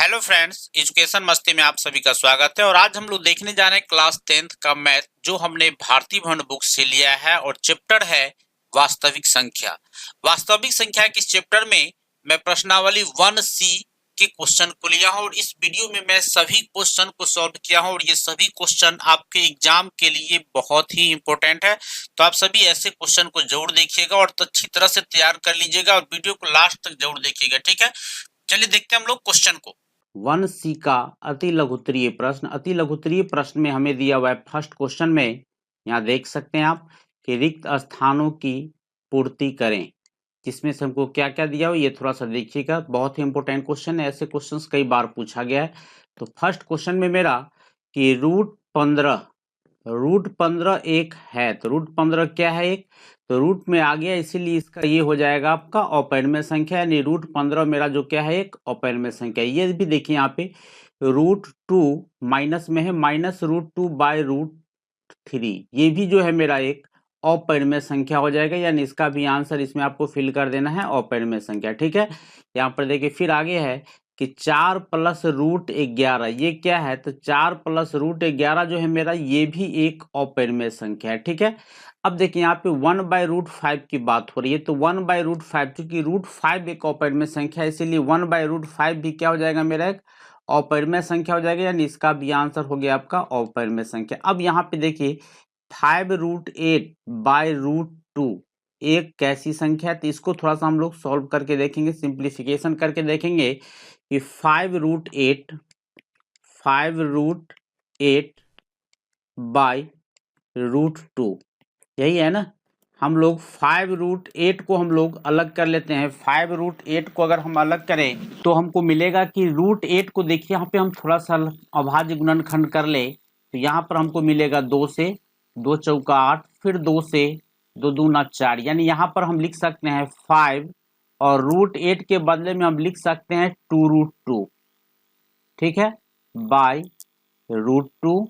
Hello friends, education मस्ती में आप सभी का स्वागत है। और आज हम लोग देखने जा रहे हैं क्लास 10th का मैथ, जो हमने भारती भवन बुक से लिया है और चैप्टर है वास्तविक संख्या। वास्तविक संख्या के इस चैप्टर में मैं प्रश्नावली 1C के क्वेश्चन को लिया हूं और इस वीडियो में मैं सभी क्वेश्चन को सॉल्व किया हूं और ये सभी क्वेश्चन आपके एग्जाम के लिए बहुत ही इंपॉर्टेंट है। तो आप सभी ऐसे क्वेश्चन को जरूर देखिएगा और अच्छी तरह से तैयार कर लीजिएगा और वीडियो को लास्ट तक जरूर देखिएगा, ठीक है। चलिए देखते हैं हम लोग क्वेश्चन को। 1C का अति लघुत्तरीय प्रश्न में हमें दिया हुआ है फर्स्ट क्वेश्चन में। यहाँ देख सकते हैं आप कि रिक्त स्थानों की पूर्ति करें, जिसमें से हमको क्या क्या दिया हो ये थोड़ा सा देखिएगा। बहुत ही इंपॉर्टेंट क्वेश्चन है, ऐसे क्वेश्चंस कई बार पूछा गया है। तो फर्स्ट क्वेश्चन में मेरा कि रूट 15 एक है, तो रूट 15 क्या है? एक, तो रूट में आ गया, इसीलिए इसका ये हो जाएगा आपका अपरिमेय संख्या, यानी रूट 15 मेरा जो क्या है, एक अपरिमेय संख्या। ये भी देखिए यहाँ पे रूट 2 माइनस में है, माइनस रूट 2 बाय रूट 3, ये भी जो है मेरा एक अपरिमेय संख्या हो जाएगा, यानी इसका भी आंसर इसमें आपको फिल कर देना है अपरिमेय संख्या, ठीक है। यहाँ पर देखिए फिर आगे है कि 4 प्लस रूट 11, ये क्या है? तो 4 प्लस रूट 11 जो है मेरा, ये भी एक अपरिमेय संख्या है, ठीक है। अब देखिए यहाँ पे 1 बाय रूट 5 की बात हो रही है, तो 1 बाय रूट 5, चूंकि रूट 5 एक अपरिमेय संख्या है, इसीलिए 1 बाय रूट 5 भी क्या हो जाएगा मेरा, एक अपरिमेय संख्या हो जाएगा, यानी इसका भी आंसर हो गया आपका अपरिमेय संख्या। अब यहाँ पे देखिए 5 रूट 8 बाय रूट 2 एक कैसी संख्या है? तो इसको थोड़ा सा हम लोग सॉल्व करके देखेंगे, सिंप्लीफिकेशन करके देखेंगे कि 5 रूट 8 बाय रूट 2, यही है ना। हम लोग 5 रूट 8 को हम लोग अलग कर लेते हैं। 5 रूट 8 को अगर हम अलग करें तो हमको मिलेगा कि रूट 8 को देखिए, यहाँ पे हम थोड़ा सा अभाज्य गुणनखंड कर ले तो यहाँ पर हमको मिलेगा 2 से 2 चौका 8, फिर 2 से 2 दूना 4, यानी यहाँ पर हम लिख सकते हैं 5 और रूट 8 के बदले में हम लिख सकते हैं 2 रूट 2, ठीक है, बाय रूट 2।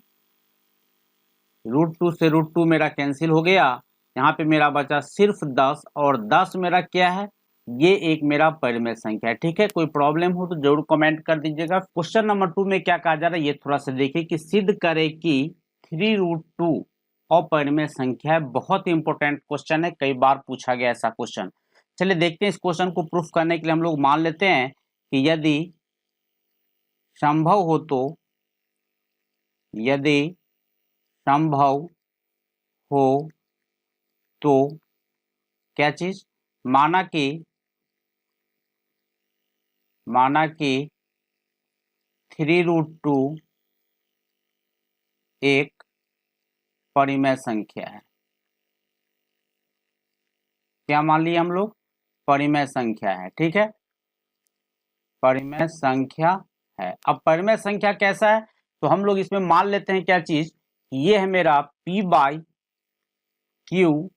रूट 2 से रूट 2 मेरा कैंसिल हो गया, यहाँ पे मेरा बचा सिर्फ 10, और 10 मेरा क्या है? ये एक मेरा परिमेय संख्या है, ठीक है। कोई प्रॉब्लम हो तो जरूर कमेंट कर दीजिएगा। क्वेश्चन नंबर 2 में क्या कहा जा रहा है ये थोड़ा सा देखिए कि सिद्ध करे कि 3 रूट 2 अपरिमेय संख्या है। बहुत ही इंपॉर्टेंट क्वेश्चन है, कई बार पूछा गया ऐसा क्वेश्चन। चलिए देखते हैं इस क्वेश्चन को प्रूफ करने के लिए हम लोग मान लेते हैं कि यदि संभव हो तो क्या चीज? माना कि 3 रूट 2 एक परिमेय संख्या है। क्या मान लिया हम लोग? परिमेय संख्या है, ठीक है, परिमेय संख्या है। अब परिमेय संख्या कैसा है? तो हम लोग इसमें मान लेते हैं क्या चीज, ये है मेरा p by q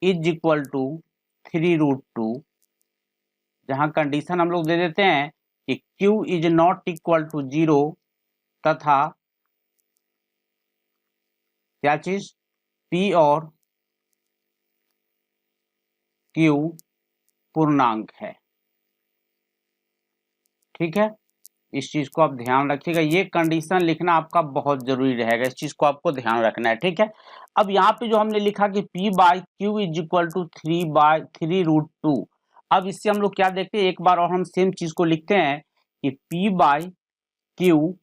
is equal to 3 root 2, जहां कंडीशन हम लोग दे देते हैं कि q is not equal to 0 तथा क्या चीज, p और q पूर्णांक है, ठीक है। इस चीज को आप ध्यान रखिएगा, ये कंडीशन लिखना आपका बहुत जरूरी रहेगा, इस चीज को आपको ध्यान रखना है, ठीक है। अब यहाँ पे जो हमने लिखा कि p by q is equal to 3 root 2, अब इससे हम लोग क्या देखते हैं, एक बार और हम सेम चीज को लिखते हैं कि p by q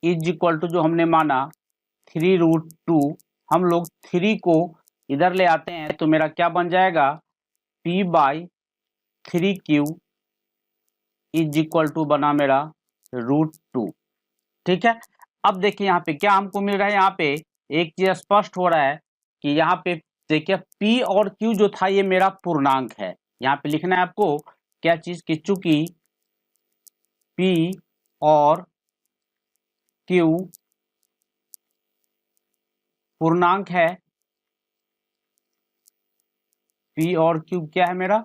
is equal to, जो हमने माना 3 रूट 2, हम लोग 3 को इधर ले आते हैं तो मेरा क्या बन जाएगा, p by 3 q is equal to बना मेरा रूट 2, ठीक है। अब देखिए यहाँ पे क्या हमको मिल रहा है, यहाँ पे एक चीज स्पष्ट हो रहा है कि यहाँ पे देखिए p और q जो था ये मेरा पूर्णांक है। यहाँ पे लिखना है आपको क्या चीज कि चूंकि p और q पूर्णांक है, p और q क्या है मेरा,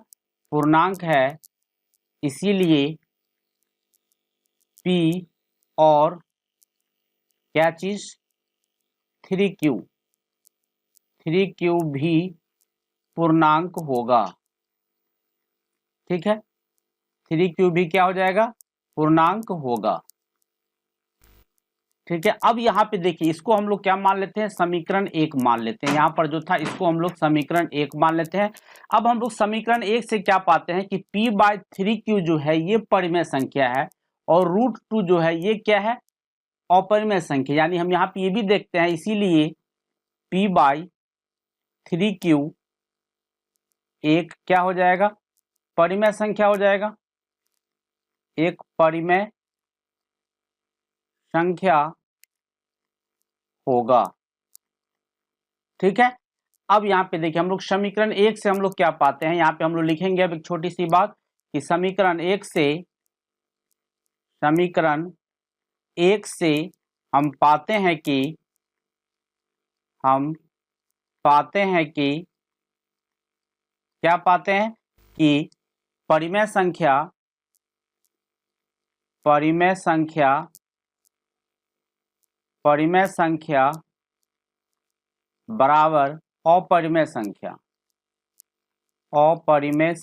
पूर्णांक है, इसीलिए p और क्या चीज 3q भी पूर्णांक होगा, ठीक है। 3q भी क्या हो जाएगा, पूर्णांक होगा। ठीक है, अब यहाँ पे देखिए इसको हम लोग क्या मान लेते हैं, समीकरण 1 मान लेते हैं। यहाँ पर जो था इसको हम लोग समीकरण 1 मान लेते हैं। अब हम लोग समीकरण 1 से क्या पाते हैं कि p/3q जो है ये परिमेय संख्या है और √2 जो है ये क्या है, अपरिमेय संख्या। यानी हम यहाँ पे ये भी देखते हैं, इसीलिए p/3q एक क्या हो जाएगा, परिमेय संख्या हो जाएगा, एक परिमेय संख्या होगा। ठीक है, अब यहाँ पे देखिए हम लोग समीकरण 1 से हम लोग क्या पाते हैं, यहाँ पे हम लोग लिखेंगे अब एक छोटी सी बात कि समीकरण 1 से हम पाते हैं कि क्या पाते हैं कि परिमेय संख्या बराबर अपरिमेय संख्या, परिमेय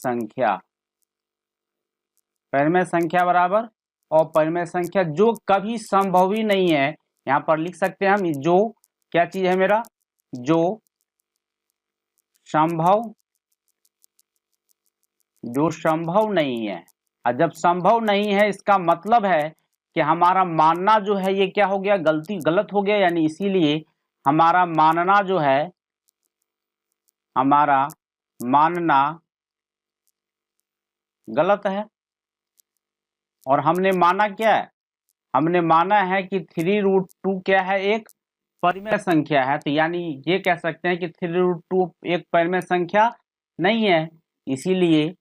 संख्या बराबर अपरिमेय संख्या, जो कभी संभव ही नहीं है। यहाँ पर लिख सकते हैं हम, जो क्या चीज है मेरा, जो संभव नहीं है। और जब संभव नहीं है इसका मतलब है कि हमारा मानना जो है ये क्या हो गया, गलत हो गया। यानी इसीलिए हमारा मानना जो है, हमारा मानना गलत है। और हमने माना क्या है, हमने माना है कि 3√2 क्या है, एक परिमेय संख्या है। तो यानी ये कह सकते हैं कि 3√2 एक परिमेय संख्या नहीं है। इसीलिए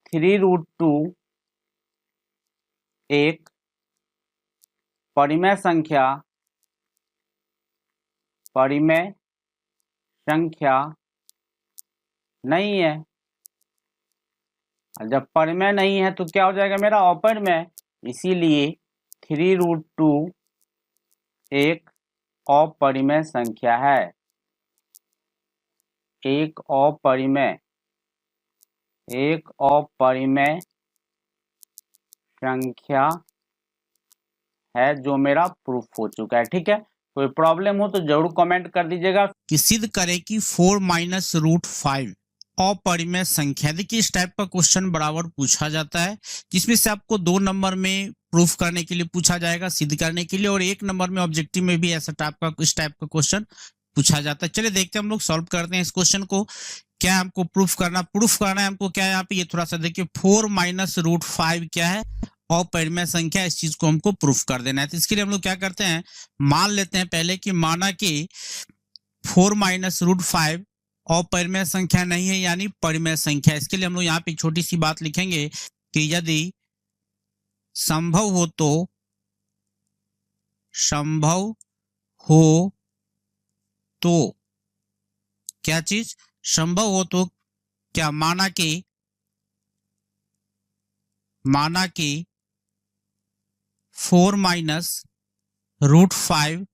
3√2 एक परिमेय संख्या नहीं है। जब परिमेय नहीं है तो क्या हो जाएगा मेरा, अपरिमेय। इसीलिए 3√2 एक अपरिमेय संख्या है, एक अपरिमेय संख्या है, जो मेरा प्रूफ हो चुका है। ठीक है, कोई प्रॉब्लम हो तो जरूर कमेंट कर दीजिएगा कि सिद्ध करें कि 4 - √5 अपरिमेय संख्या। देखिए इस टाइप का क्वेश्चन बराबर पूछा जाता है, जिसमें से आपको 2 नंबर में प्रूफ करने के लिए पूछा जाएगा, सिद्ध करने के लिए, और 1 नंबर में ऑब्जेक्टिव में भी ऐसा इस टाइप का क्वेश्चन पूछा जाता है। चलिए देखते हैं, हम लोग सॉल्व करते हैं इस क्वेश्चन को। क्या हमको प्रूफ करना है हमको, क्या है यहाँ पे, ये थोड़ा सा देखिए, 4 - √5 क्या है, अपरिमेय संख्या। इस चीज को हमको प्रूफ कर देना है। तो इसके लिए हम लोग क्या करते हैं, मान लेते हैं पहले कि माना कि 4 - √5 अपरिमेय संख्या नहीं है, यानी परिमेय संख्या। इसके लिए हम लोग यहाँ पे छोटी सी बात लिखेंगे कि यदि संभव हो तो क्या चीज, संभव हो तो क्या, माना कि 4 - √5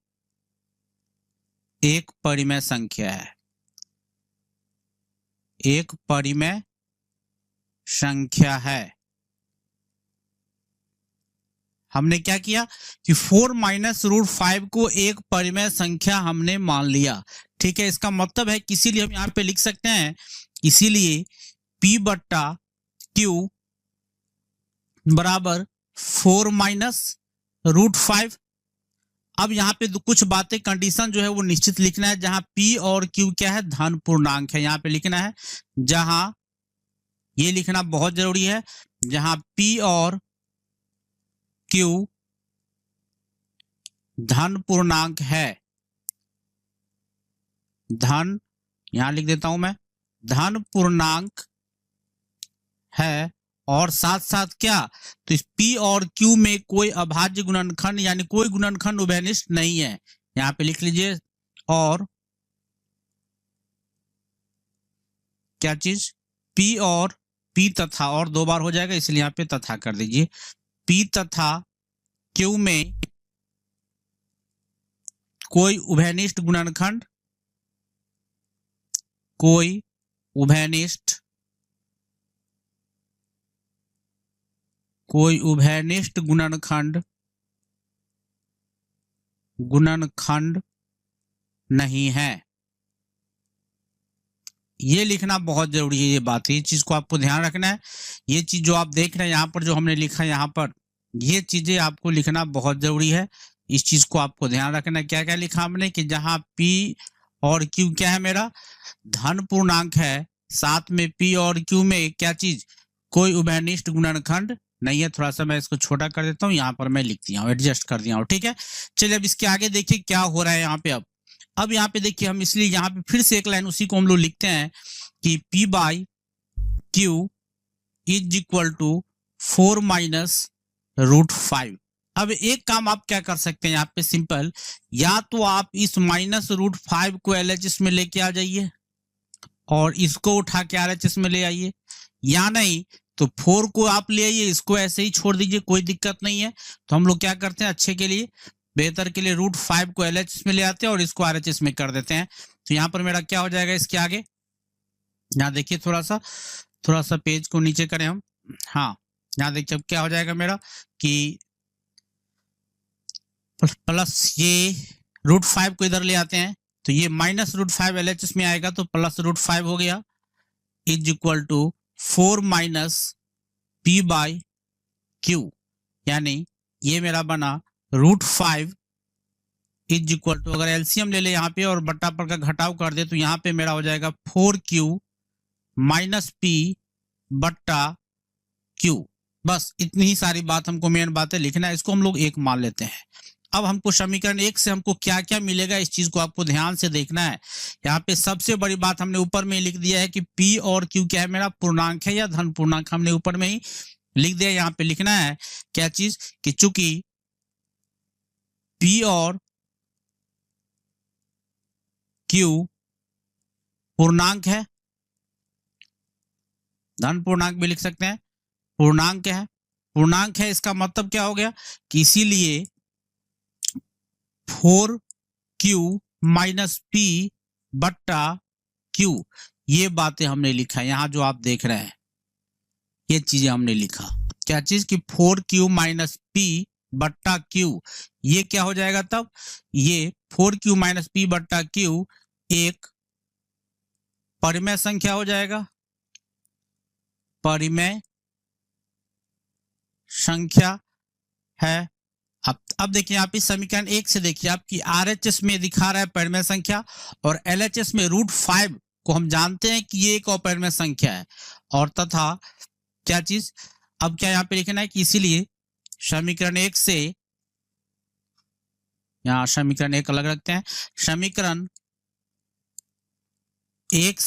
एक परिमेय संख्या है, एक परिमेय संख्या है। हमने क्या किया कि 4 - √5 को एक परिमेय संख्या हमने मान लिया। ठीक है, इसका मतलब है कि इसीलिए हम यहाँ पे लिख सकते हैं, इसीलिए p/q बराबर 4 - √5। अब यहाँ पे कुछ बातें, कंडीशन जो है वो निश्चित लिखना है, जहां p और q क्या है, धन पूर्णांक है। यहाँ पे लिखना है, जहां ये लिखना बहुत जरूरी है, जहां p और q धन पूर्णांक है, धन, यहां लिख देता हूं मैं, धन पूर्णांक है, और साथ साथ क्या, तो इस p और q में कोई अभाज्य गुणनखंड यानी कोई गुणनखंड उभयनिष्ठ नहीं है। यहां पे लिख लीजिए, और क्या चीज, p और p तथा, और 2 बार हो जाएगा इसलिए यहाँ पे तथा कर दीजिए, p तथा q में कोई उभयनिष्ठ गुणनखंड, कोई उभयनिष्ठ कोई उभयनिष्ठ गुणनखंड नहीं है। ये लिखना बहुत जरूरी है, ये बात, ये चीज को आपको ध्यान रखना है। ये चीज जो आप देख रहे हैं यहाँ पर, जो हमने लिखा है यहाँ पर, ये चीजें आपको लिखना बहुत जरूरी है। इस चीज को आपको ध्यान रखना है। क्या क्या लिखा हमने कि जहां P और Q क्या है, मेरा धन पूर्णांक है, साथ में P और Q में क्या चीज, कोई उभयनिष्ठ गुणनखंड नहीं है। थोड़ा सा मैं इसको छोटा कर देता हूँ, यहाँ पर मैं लिख दिया हूँ, एडजस्ट कर दिया हूँ, ठीक है। चलिए अब इसके आगे देखिए क्या हो रहा है यहाँ पे। अब यहाँ पे देखिए हम, इसलिए यहाँ पे फिर से एक लाइन उसी को हम लोग लिखते हैं कि P/Q is equal to 4 minus √5। अब एक काम आप क्या कर सकते हैं यहाँ पे, सिंपल, या तो आप इस माइनस √5 को LHS में लेके आ जाइए और इसको उठा के RHS में ले आइए, या नहीं तो 4 को आप ले आइए, इसको ऐसे ही छोड़ दीजिए, कोई दिक्कत नहीं है। तो हम लोग क्या करते हैं, अच्छे के लिए, बेहतर के लिए, √5 को LHS में ले आते हैं और इसको RHS में कर देते हैं। तो यहाँ पर मेरा क्या हो जाएगा इसके आगे, यहाँ देखिए, थोड़ा सा पेज को नीचे करें हम, हाँ, यहाँ देखिए अब क्या हो जाएगा मेरा कि प्लस ये √5 को इधर ले आते हैं, तो ये माइनस √5 LHS में आएगा, तो प्लस √5 हो गया, is equal to 4 minus P/Q, यानी ये मेरा बना √5 इज इक्वल टू, अगर एलसीएम ले ले यहाँ पे और बट्टा पर का घटाव कर दे, तो यहाँ पे मेरा हो जाएगा 4Q माइनस P/Q। बस इतनी ही सारी बात हमको, मेन बातें लिखना है, इसको हम लोग एक मान लेते हैं। अब हमको समीकरण 1 से हमको क्या क्या मिलेगा, इस चीज को आपको ध्यान से देखना है। यहाँ पे सबसे बड़ी बात हमने ऊपर में लिख दिया है कि P और Q क्या है, मेरा पूर्णांक है या धन पूर्णांक, हमने ऊपर में ही लिख दिया। यहाँ पे लिखना है क्या चीज कि चूंकि P और Q पूर्णांक है, धन पूर्णांक भी लिख सकते हैं, पूर्णांक है, इसका मतलब क्या हो गया कि इसीलिए 4Q माइनस P/Q, ये बातें हमने लिखा है। यहां जो आप देख रहे हैं ये चीजें हमने लिखा, क्या चीज कि 4Q माइनस P/Q, ये क्या हो जाएगा तब, ये 4Q माइनस P/Q एक परिमेय संख्या हो जाएगा, परिमेय संख्या है। अब देखिए यहाँ पे समीकरण 1 से देखिए आपकी RHS में दिखा रहा है परिमेय संख्या, और LHS में √5 को हम जानते हैं कि ये एक अपरिमेय संख्या है, और तथा क्या चीज, अब क्या यहाँ पे लिखना है कि इसीलिए समीकरण 1 से, यहाँ समीकरण 1 अलग रखते हैं, समीकरण 1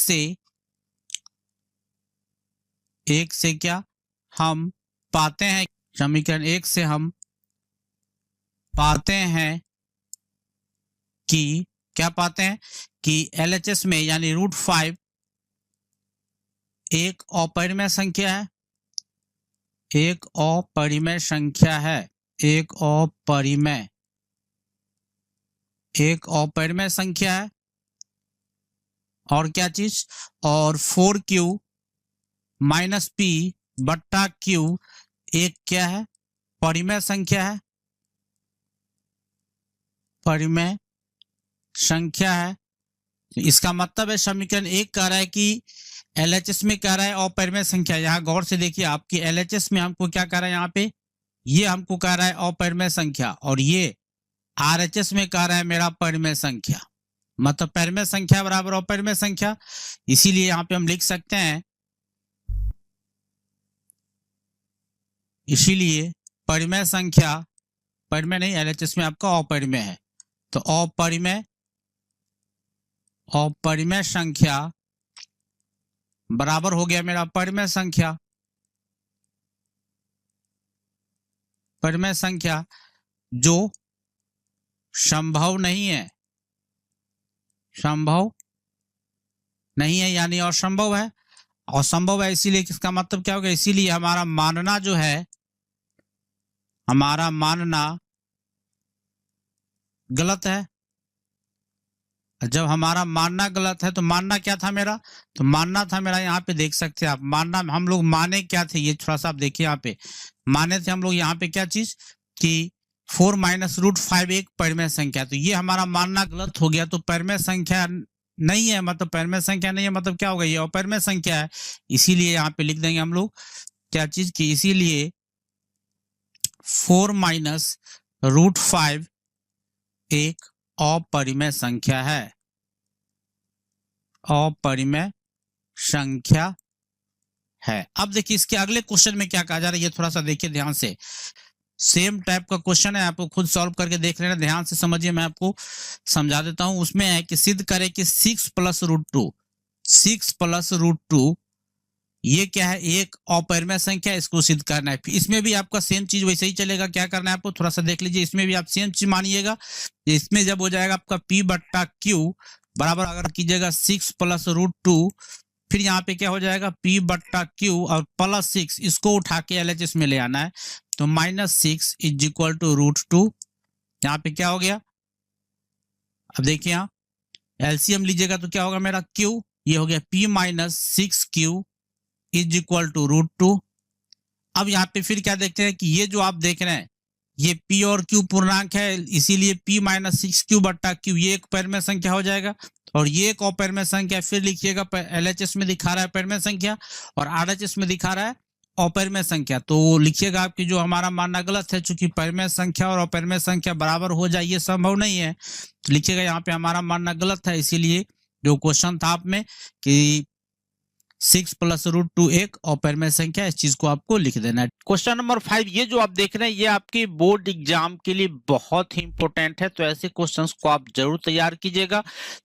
से क्या हम पाते हैं, समीकरण 1 से हम पाते हैं कि, क्या पाते हैं कि LHS में यानी √5 एक अपरिमेय संख्या है, एक अपरिमेय संख्या है, एक अपरिमेय संख्या है, और क्या चीज, और 4Q माइनस P/Q एक क्या है, परिमेय संख्या है, परिमेय संख्या है। इसका मतलब है समीकरण 1 कह रहा है कि LHS में कह रहा है अपरिमेय संख्या, यहाँ गौर से देखिए आपकी LHS में हमको क्या कह रहा है, यहाँ पे ये हमको कह रहा है अपरिमेय संख्या, और ये RHS में कह रहा है मेरा परिमेय संख्या, मतलब परिमेय संख्या बराबर अपरिमेय संख्या। इसीलिए यहाँ पे हम लिख सकते हैं, इसीलिए परिमेय संख्या, परिमेय नहीं, LHS में आपका अपरिमेय है, तो अपरिमेय संख्या बराबर हो गया मेरा परिमेय संख्या, परिमेय संख्या जो संभव नहीं है, संभव नहीं है यानी असंभव है, असंभव है, इसीलिए इसका मतलब क्या होगा, इसीलिए हमारा मानना जो है, हमारा मानना गलत है। जब हमारा मानना गलत है तो मानना क्या था मेरा, तो मानना था मेरा, यहाँ पे देख सकते हैं आप, मानना हम लोग माने क्या थे, ये थोड़ा सा आप देखिए यहाँ पे, माने थे हम लोग यहाँ पे क्या चीज कि 4 माइनस रूट 5 एक परिमेय संख्या, तो ये हमारा मानना गलत हो गया। तो परिमेय संख्या नहीं है, मतलब परिमेय संख्या नहीं है, मतलब क्या होगा, ये अपरिमेय संख्या है। इसीलिए यहाँ पे लिख देंगे हम लोग क्या चीज की, इसीलिए 4 माइनस रूट 5 एक अपरिमेय संख्या है, अपरिमेय संख्या है। अब देखिए इसके अगले क्वेश्चन में क्या कहा जा रहा है, ये थोड़ा सा देखिए ध्यान से। सेम टाइप का क्वेश्चन है, आपको खुद सॉल्व करके देख लेना, ध्यान से समझिए, मैं आपको समझा देता हूं। उसमें है कि सिद्ध करें कि 6 प्लस रूट 2, 6 प्लस रूट 2 ये क्या है, एक अपरिमेय संख्या, इसको सिद्ध करना है। इसमें भी आपका सेम चीज वैसे ही चलेगा। क्या करना है आपको, थोड़ा सा देख लीजिए, इसमें भी आप सेम चीज मानिएगा। इसमें जब हो जाएगा आपका P बट्टा Q बराबर, अगर कीजिएगा 6 प्लस रूट 2, फिर यहाँ पे क्या हो जाएगा P बट्टा Q और प्लस 6, इसको उठा के LHS में ले आना है। तो -6 इज इक्वल टू रूट 2। यहाँ पे क्या हो गया, अब देखिए यहाँ एलसीएम लीजिएगा तो क्या होगा मेरा Q, ये हो गया P minus 6Q is equal to root 2। अब यहाँ पे फिर क्या देखते हैं कि ये जो आप देख रहे हैं ये P और Q पूर्णांक है, इसीलिए P माइनस 6Q बट्टा Q ये एक परिमेय संख्या हो जाएगा, और ये एक अपरिमेय संख्या। फिर लिखिएगा LHS में दिखा रहा है परिमेय संख्या और RHS में दिखा रहा है अपरिमेय संख्या, तो लिखिएगा आपकी जो हमारा मानना गलत है, चूंकि परिमेय संख्या और अपरिमेय संख्या बराबर हो जाए ये संभव नहीं है, तो लिखिएगा यहाँ पे हमारा मानना गलत है। इसीलिए जो क्वेश्चन था आप में कि 6 प्लस रूट 2 एक अपरिमेय संख्या, इस चीज को आपको लिख देना है। क्वेश्चन नंबर 5, ये जो आप देख रहे हैं ये आपके बोर्ड एग्जाम के लिए बहुत ही इंपॉर्टेंट है, तो ऐसे क्वेश्चंस को आप जरूर तैयार कीजिएगा।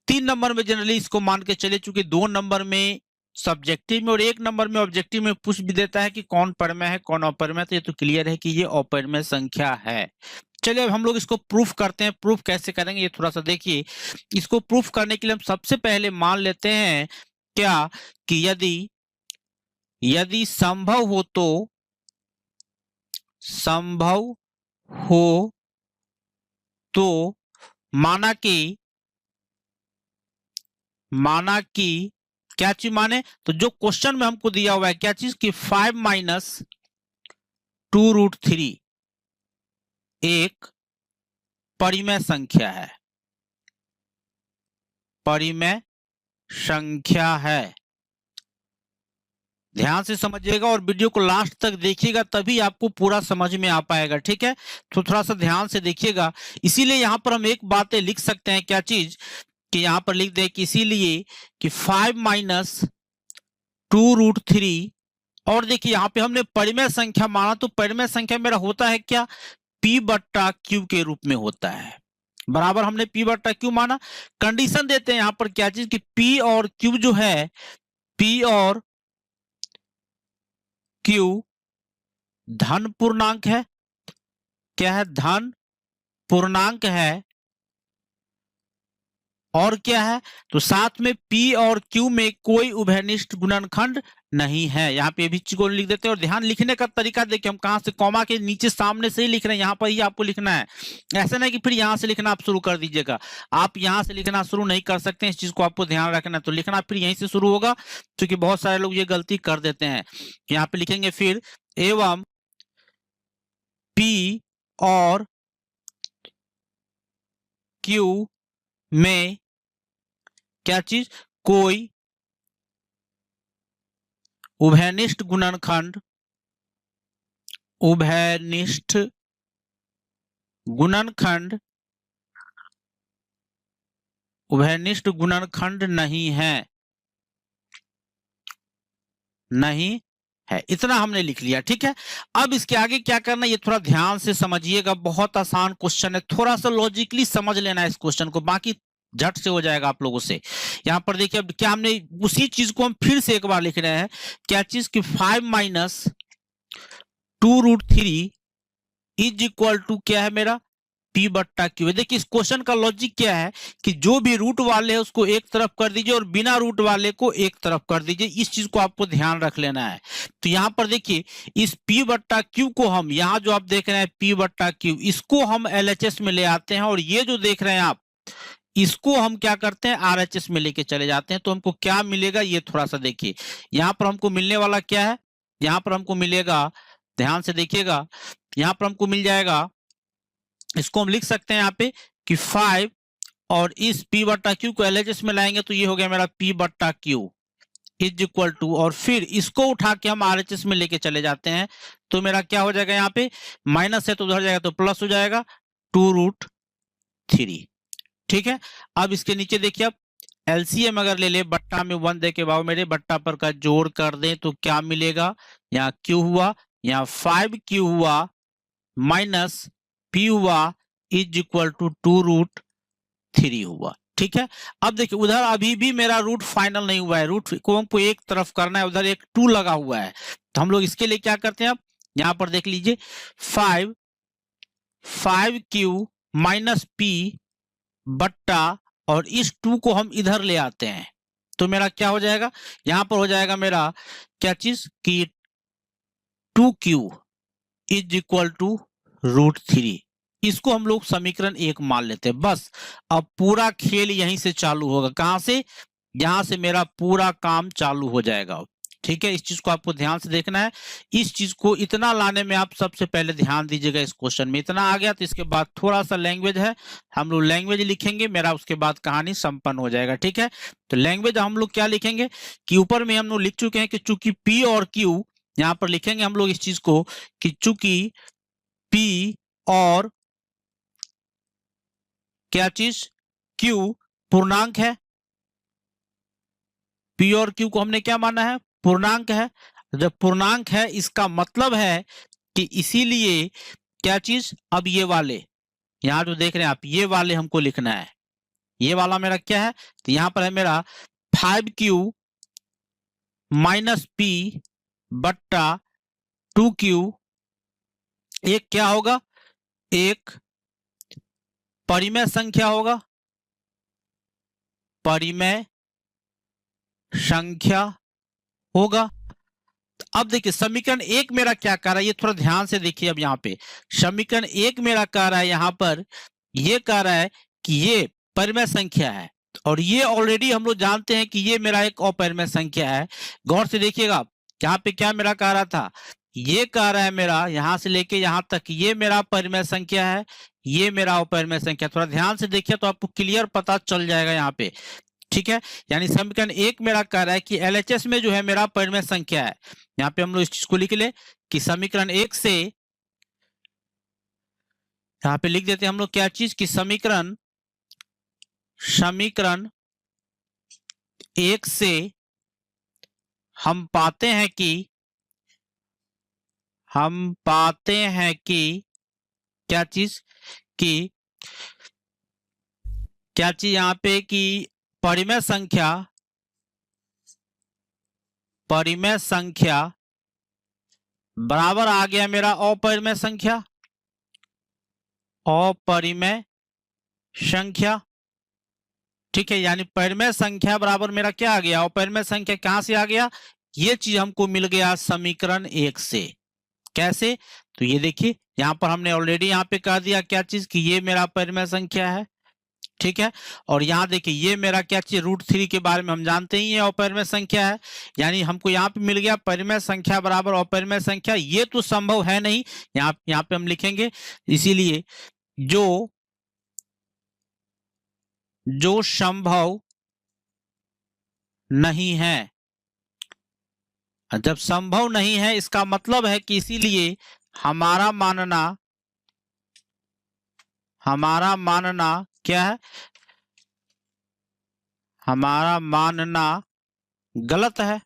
3 नंबर में जनरली इसको मान के चले, चूंकि 2 नंबर में सब्जेक्टिव में और 1 नंबर में ऑब्जेक्टिव में पूछ भी देता है कि कौन परिमेय है कौन अपरिमेय, तो ये तो क्लियर है कि ये अपरिमेय संख्या है। चलिए अब हम लोग इसको प्रूफ करते हैं। प्रूफ कैसे करेंगे ये थोड़ा सा देखिए। इसको प्रूफ करने के लिए हम सबसे पहले मान लेते हैं क्या कि यदि संभव हो तो माना कि क्या चीज माने, तो जो क्वेश्चन में हमको दिया हुआ है क्या चीज कि 5 माइनस 2 रूट 3 एक परिमेय संख्या है, परिमेय संख्या है। ध्यान से समझिएगा और वीडियो को लास्ट तक देखिएगा, तभी आपको पूरा समझ में आ पाएगा, ठीक है। तो थोड़ा सा ध्यान से देखिएगा। इसीलिए यहां पर हम एक बातें लिख सकते हैं, क्या चीज कि यहां पर लिख दे कि इसीलिए कि 5 माइनस 2 रूट 3, और देखिए यहां पे हमने परिमेय संख्या माना, तो परिमेय संख्या मेरा होता है क्या, P बट्टा Q के रूप में होता है, बराबर हमने P बट्टा Q माना। कंडीशन देते हैं यहां पर क्या चीज कि P और Q जो है, P और Q धन पूर्णांक है, क्या है, धन पूर्णांक है, और क्या है, तो साथ में P और Q में कोई उभयनिष्ठ गुणनखंड नहीं है। यहाँ पे भी चीज को लिख देते हैं, और ध्यान लिखने का तरीका देखिए, हम कहां से कॉमा के नीचे सामने से ही लिख रहे हैं, यहाँ पर ही आपको लिखना है। ऐसा नहीं कि फिर यहाँ से लिखना आप शुरू कर दीजिएगा, आप यहाँ से लिखना शुरू नहीं कर सकते, इस चीज को आपको ध्यान रखना है। तो लिखना फिर यहीं से शुरू होगा, क्योंकि बहुत सारे लोग ये गलती कर देते हैं। यहाँ पे लिखेंगे फिर एवं P और Q में क्या चीज, कोई उभयनिष्ठ गुणनखंड नहीं है, इतना हमने लिख लिया, ठीक है। अब इसके आगे क्या करना है ये थोड़ा ध्यान से समझिएगा, बहुत आसान क्वेश्चन है, थोड़ा सा लॉजिकली समझ लेना है इस क्वेश्चन को, बाकी झट से हो जाएगा आप लोगों से। यहां पर देखिए अब क्या हमने उसी चीज को हम फिर से एक बार लिख रहे हैं, क्या चीज कि 5 minus 2 root 3 is equal to क्या है मेरा, P बट्टा Q। देखिए इस क्वेश्चन का लॉजिक क्या है कि जो भी रूट वाले हैं उसको एक तरफ कर दीजिए और बिना रूट वाले को एक तरफ कर दीजिए, इस चीज को आपको ध्यान रख लेना है। तो यहां पर देखिए इस P बट्टा Q को हम, यहां जो आप देख रहे हैं P बट्टा Q, इसको हम LHS में ले आते हैं, और ये जो देख रहे हैं आप इसको हम क्या करते हैं RHS में लेके चले जाते हैं। तो हमको क्या मिलेगा ये थोड़ा सा देखिए, यहां पर हमको मिलने वाला क्या है, यहां पर हमको मिलेगा ध्यान से देखिएगा, यहाँ पर हमको मिल जाएगा, इसको हम लिख सकते हैं यहाँ पे कि 5 और इस P बट्टा Q को LHS में लाएंगे तो ये हो गया मेरा P बट्टा Q इज इक्वल टू, और फिर इसको उठा के हम RHS में लेके चले जाते हैं तो मेरा क्या हो जाएगा, यहाँ पे माइनस है तो उधर जाएगा तो प्लस हो जाएगा 2√3। ठीक है, अब इसके नीचे देखिए, अब LCM अगर ले ले, बट्टा में 1 दे के बाद मेरे बट्टा पर का जोड़ कर दें तो क्या मिलेगा, यहाँ Q हुआ, यहाँ 5Q हुआ माइनस P हुआ इज इक्वल टू 2√3 हुआ। ठीक है, अब देखिए उधर अभी भी मेरा रूट फाइनल नहीं हुआ है, रूट को हमको एक तरफ करना है, उधर एक 2 लगा हुआ है, तो हम लोग इसके लिए क्या करते हैं, अब यहां पर देख लीजिए 5Q माइनस P बट्टा, और इस 2 को हम इधर ले आते हैं तो मेरा क्या हो जाएगा, यहां पर हो जाएगा मेरा क्या चीज कि 2Q इज इक्वल टू √3। इसको हम लोग समीकरण 1 मान लेते हैं। बस अब पूरा खेल यहीं से चालू होगा, कहां से, यहां से मेरा पूरा काम चालू हो जाएगा। ठीक है, इस चीज को आपको ध्यान से देखना है, इस चीज को इतना लाने में आप सबसे पहले ध्यान दीजिएगा। इस क्वेश्चन में इतना आ गया तो इसके बाद थोड़ा सा लैंग्वेज है, हम लोग लैंग्वेज लिखेंगे, मेरा उसके बाद कहानी संपन्न हो जाएगा। ठीक है, तो लैंग्वेज हम लोग क्या लिखेंगे कि ऊपर में हम लोग लिख चुके हैं कि चूंकि P और Q, यहां पर लिखेंगे हम लोग इस चीज को कि चूंकि P और क्या चीज Q पूर्णांक है, P और Q को हमने क्या माना है, पूर्णांक है। जब पूर्णांक है इसका मतलब है कि इसीलिए क्या चीज, अब ये वाले यहां जो देख रहे हैं आप, ये वाले हमको लिखना है, ये वाला मेरा क्या है, तो यहां पर है मेरा 5Q माइनस P बट्टा 2Q, एक क्या होगा, एक परिमेय संख्या होगा, परिमेय संख्या होगा। अब देखिए समीकरण 1 मेरा क्या कह रहा है, ये थोड़ा ध्यान से देखिए। अब यहाँ पे समीकरण 1 मेरा कह रहा है, यहाँ पर ये कह रहा है कि ये परिमेय संख्या है, और ये ऑलरेडी हम लोग जानते हैं कि ये मेरा एक अपरिमेय संख्या है। गौर से देखिएगा, यहाँ पे क्या मेरा कह रहा था, ये कह रहा है मेरा यहां से लेके यहां तक ये मेरा परिमेय संख्या है, ये मेरा अपरिमेय संख्या। थोड़ा ध्यान से देखिए तो आपको क्लियर पता चल जाएगा यहाँ पे। ठीक है, यानी समीकरण 1 मेरा कह रहा है कि LHS में जो है मेरा परिमेय संख्या है। यहाँ पे हम लोग इस चीज को लिख ले कि समीकरण 1 से, यहाँ पे लिख देते हैं हम लोग क्या चीज कि समीकरण 1 से हम पाते हैं कि क्या चीज कि क्या चीज यहाँ पे कि परिमेय संख्या बराबर आ गया मेरा अपरिमेय संख्या। ठीक है, यानी परिमेय संख्या बराबर मेरा क्या आ गया, अपरिमेय संख्या कहां से आ गया, ये चीज हमको मिल गया समीकरण 1 से। कैसे, तो ये देखिए यहां पर हमने ऑलरेडी यहाँ पे कह दिया क्या चीज कि ये मेरा परिमेय संख्या है। ठीक है, और यहाँ देखिए ये मेरा क्या चीज √3 के बारे में हम जानते ही है, अपरिमेय संख्या है, यानी हमको यहाँ पे मिल गया परिमेय संख्या बराबर अपरिमेय संख्या। ये तो संभव है नहीं, यहाँ पे हम लिखेंगे, इसीलिए जो संभव नहीं है, जब संभव नहीं है इसका मतलब है कि इसीलिए हमारा मानना क्या है, हमारा मानना गलत है।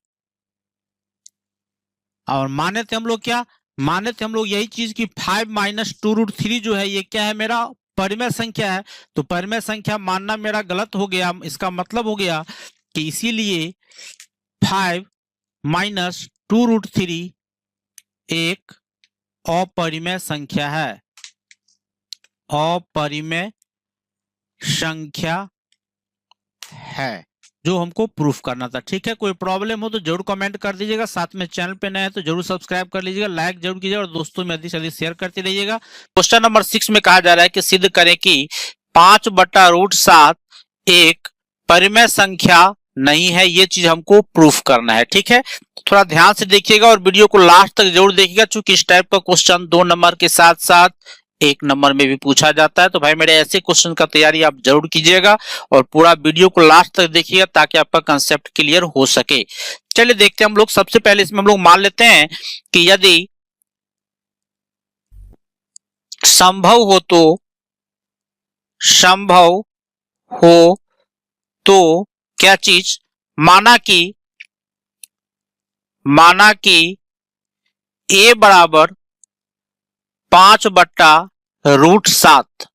और माने थे हम लोग क्या, माने थे हम लोग यही चीज कि 5 माइनस 2√3 जो है ये क्या है, मेरा परिमेय संख्या है। तो परिमेय संख्या मानना मेरा गलत हो गया, इसका मतलब हो गया कि इसीलिए 5 माइनस 2√3 एक अपरिमेय संख्या है, अपरिमेय संख्या है, जो हमको प्रूफ करना था। ठीक है, कोई प्रॉब्लम हो तो जरूर कमेंट कर दीजिएगा, साथ में चैनल पे नए हैं तो जरूर सब्सक्राइब कर लीजिएगा, लाइक जरूर कीजिएगा, और दोस्तों में अधिक से अधिक शेयर करते रहिएगा। क्वेश्चन नंबर 6 में कहा जा रहा है कि सिद्ध करें कि 5/√7 एक परिमेय संख्या नहीं है, ये चीज हमको प्रूफ करना है। ठीक है, थोड़ा ध्यान से देखिएगा और वीडियो को लास्ट तक जरूर देखिएगा, चूंकि इस टाइप का क्वेश्चन 2 नंबर के साथ साथ 1 नंबर में भी पूछा जाता है। तो भाई मेरे ऐसे क्वेश्चन का तैयारी आप जरूर कीजिएगा और पूरा वीडियो को लास्ट तक देखिएगा ताकि आपका कंसेप्ट क्लियर हो सके। चलिए देखते हैं हम लोग। सबसे पहले इसमें हम लोग मान लेते हैं कि यदि संभव हो तो क्या चीज, माना कि a बराबर 5/√7,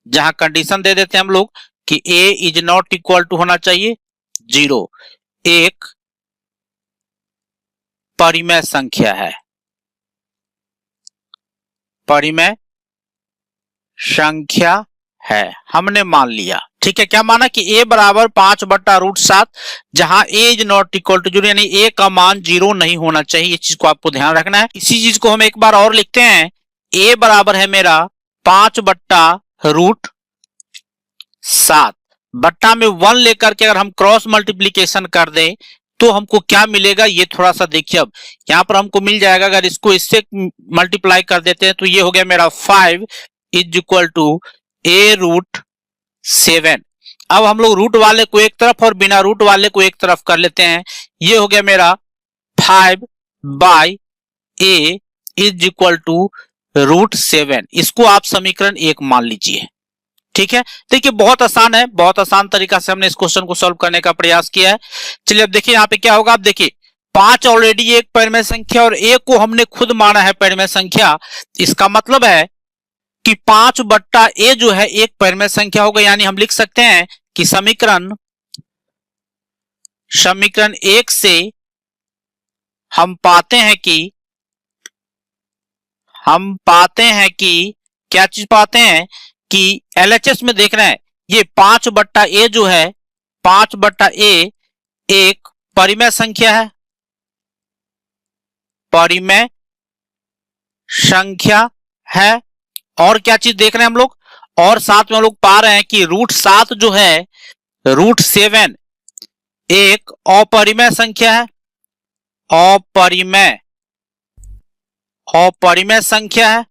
जहां कंडीशन दे देते हैं हम लोग कि a is not equal to होना चाहिए 0, एक परिमेय संख्या है, परिमेय संख्या है, हमने मान लिया। ठीक है, क्या माना कि a बराबर 5/√7, जहां a is not equal to 0, यानी a का मान 0 नहीं होना चाहिए। इस चीज को आपको ध्यान रखना है। इसी चीज को हम एक बार और लिखते हैं, a बराबर है मेरा 5/√7, बट्टा में 1 लेकर के अगर हम क्रॉस मल्टीप्लीकेशन कर दें तो हमको क्या मिलेगा, ये थोड़ा सा देखिए। अब यहां पर हमको मिल जाएगा, अगर इसको इससे मल्टीप्लाई कर देते हैं तो ये हो गया मेरा 5 इज इक्वल टू a√7। अब हम लोग रूट वाले को एक तरफ और बिना रूट वाले को एक तरफ कर लेते हैं। ये हो गया मेरा 5/a इज इक्वल टू √7। इसको आप समीकरण 1 मान लीजिए। ठीक है, देखिए बहुत आसान है, बहुत आसान तरीका से हमने इस क्वेश्चन को सॉल्व करने का प्रयास किया है। चलिए अब देखिए यहाँ पे क्या होगा। आप देखिए 5 ऑलरेडी एक परिमेय संख्या और 1 को हमने खुद माना है परिमेय संख्या। इसका मतलब है कि 5/a जो है एक परिमेय संख्या होगा, यानी हम लिख सकते हैं कि समीकरण 1 से हम पाते हैं कि क्या चीज पाते हैं कि LHS में देख रहे हैं, ये 5/a जो है, 5/a एक परिमेय संख्या है, परिमेय संख्या है। और क्या चीज देख रहे हैं हम लोग, और साथ में हम लोग पा रहे हैं कि √7 जो है, √7 एक अपरिमेय संख्या है, अपरिमेय संख्या है।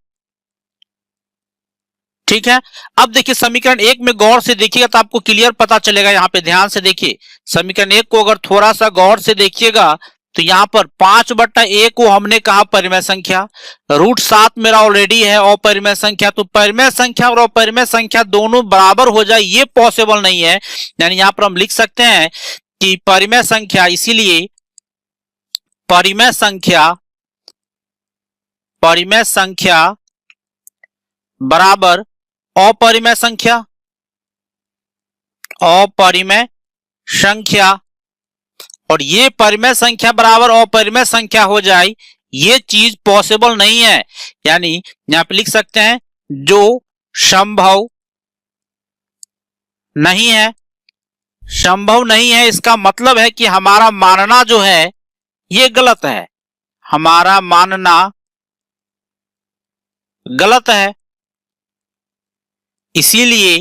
ठीक है, अब देखिए समीकरण 1 में गौर से देखिएगा तो आपको क्लियर पता चलेगा। यहां पे ध्यान से देखिए, समीकरण 1 को अगर थोड़ा सा गौर से देखिएगा तो यहां पर 5/a को हमने कहा परिमेय संख्या, √7 मेरा ऑलरेडी है अपरिमेय संख्या। तो परिमेय संख्या और अपरिमेय संख्या दोनों बराबर हो जाए ये पॉसिबल नहीं है, यानी यहां पर हम लिख सकते हैं कि परिमेय संख्या, इसीलिए परिमेय संख्या बराबर अपरिमेय संख्या, और ये परिमेय संख्या बराबर अपरिमेय संख्या हो जाए ये चीज पॉसिबल नहीं है। यानी यहां पे लिख सकते हैं जो संभव नहीं है, इसका मतलब है कि हमारा मानना जो है ये गलत है, हमारा मानना गलत है। इसीलिए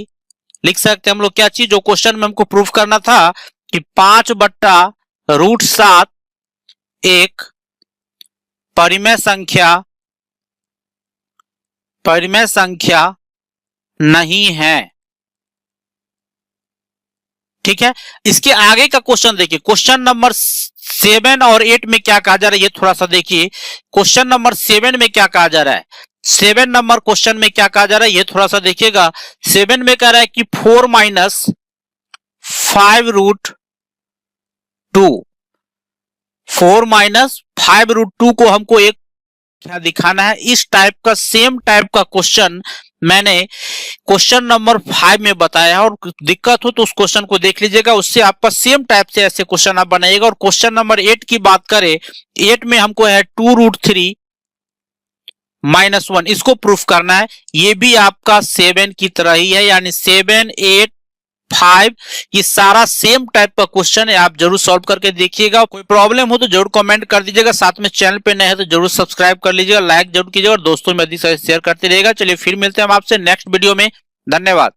लिख सकते हैं हम लोग क्या चीज, जो क्वेश्चन में हमको प्रूफ करना था कि 5/√7 एक परिमेय संख्या नहीं है। ठीक है, इसके आगे का क्वेश्चन देखिए, क्वेश्चन नंबर 7 और 8 में क्या कहा जा रहा है ये थोड़ा सा देखिए। क्वेश्चन नंबर 7 में क्या कहा जा रहा है, 7 नंबर क्वेश्चन में क्या कहा जा रहा है ये थोड़ा सा देखिएगा। 7 में कह रहा है कि 4 - 5√2, 4 - 5√2 को हमको एक क्या दिखाना है। इस टाइप का सेम टाइप का क्वेश्चन मैंने क्वेश्चन नंबर 5 में बताया, और दिक्कत हो तो उस क्वेश्चन को देख लीजिएगा, उससे आपका सेम टाइप से ऐसे क्वेश्चन आप बनाइएगा। और क्वेश्चन नंबर 8 की बात करें, 8 में हमको है 2√3 - 1, इसको प्रूफ करना है। ये भी आपका 7 की तरह ही है, यानी 7, 8, 5 ये सारा सेम टाइप का क्वेश्चन है। आप जरूर सॉल्व करके देखिएगा। कोई प्रॉब्लम हो तो जरूर कमेंट कर दीजिएगा, साथ में चैनल पे नए हैं तो जरूर सब्सक्राइब कर लीजिएगा, लाइक जरूर कीजिएगा और दोस्तों में अधिक से शेयर करते रहिएगा। चलिए फिर मिलते हैं हम आपसे नेक्स्ट वीडियो में। धन्यवाद।